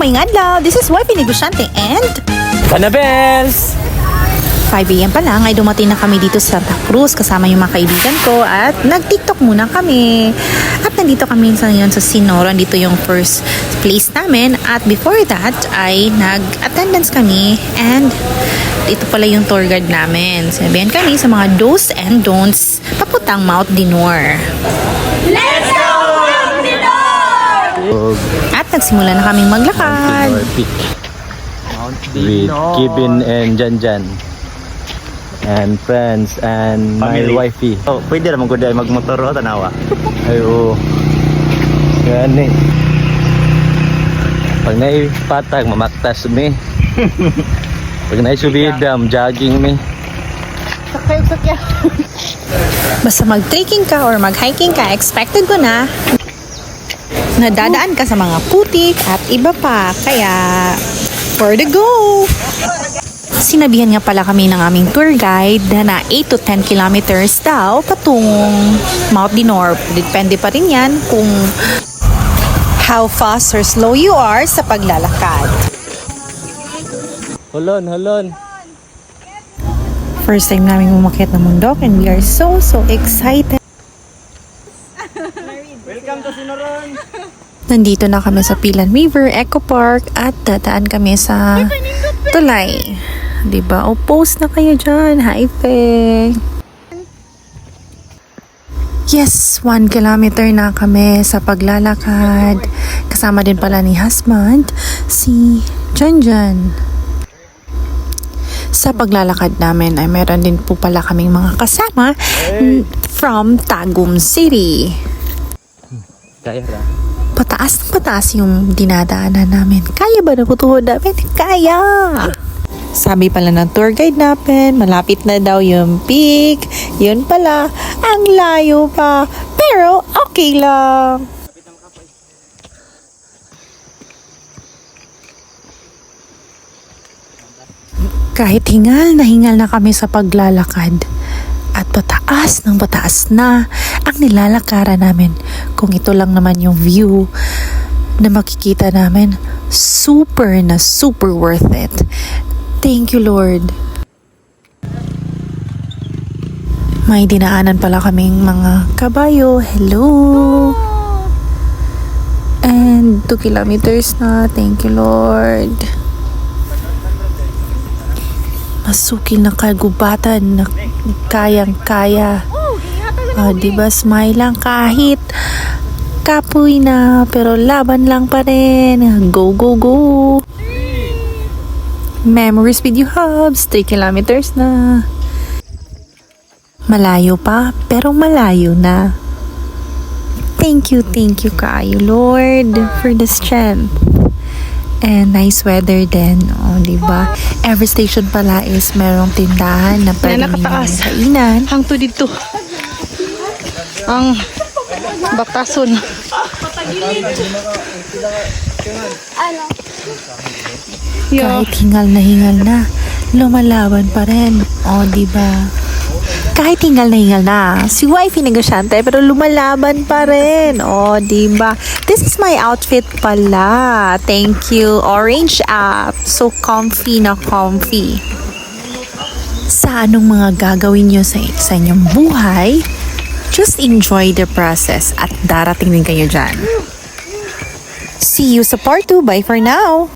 Ngayong adlaw, this is Wifey Negosyante and Annabels! 5 AM pa lang ay dumating na kami dito sa Santa Cruz kasama yung mga kaibigan ko at nag-TikTok muna kami. At nandito kami ngayon sa Sinoro, dito yung first place namin at before that ay nag-attendance kami and ito pala yung tour guide namin. Sinabihan kami sa mga do's and don'ts papuntang Mount Dinor. Let's go, Mount Dinor! At nagsimula na kaming maglakad. With Kibin and Janjan and friends and Family. my wifey. Oh, pwede naman ko dahil magmotor o tanawa. Ay, oo. Yan eh. Pag naipatag, mamaktas mi. Pag naisubidam, jogging mi. Basta mag-trekking ka or mag-hiking ka, expected ko na nadadaan ka sa mga putik at iba pa. Kaya, for the go! Sinabihan nga pala kami ng aming tour guide na 8 to 10 kilometers daw patungong Mount Dinor. Depende pa rin yan kung how fast or slow you are sa paglalakad. Holon. First time namin umakyat ng bundok and we are so excited. Welcome to Sinoron! Nandito na kami sa Pilan River Eco Park at dadaan kami sa tulay. Diba? O post na kayo dyan. Hi, Fe! Yes, 1 kilometer na kami sa paglalakad. Kasama din pala ni husband, si Janjan. Sa paglalakad namin ay meron din po pala kaming mga kasama from Tagum City. Kaya ra. Pataas yung dinadaanan namin. Kaya ba na putuhod namin? Kaya! Sabi pala ng tour guide namin, malapit na daw yung peak. Yun pala, ang layo pa. Pero okay lang. Kahit hingal na kami sa paglalakad. At pataas ng pataas na ang nilalakaran namin. Kung ito lang naman yung view na makikita namin, super worth it. Thank you, Lord. May dinaanan pala kaming mga kabayo. Hello! And 2 kilometers na. Thank you, Lord. Masukil na kagubatan na kayang-kaya. Diba, smile lang kahit kapoy na, pero laban lang pa rin. Go, go, go! Memories with you hubs, 3 kilometers na. Malayo pa, pero malayo na. Thank you kayo, Lord, for the strength. And nice weather din, diba? Every station pala is merong tindahan na pwede ninyong kainan. Hangto dito. Ang batason. Kahit hingal na, lumalaban pa rin. Diba? Kahit hingal na, si Wifey Negosyante, pero lumalaban pa rin. Diba? This is my outfit pala. Thank you. Orange app. So comfy na comfy. Sa anong mga gagawin nyo sa inyong buhay, just enjoy the process at darating din kayo dyan. See you sa part 2. Bye for now!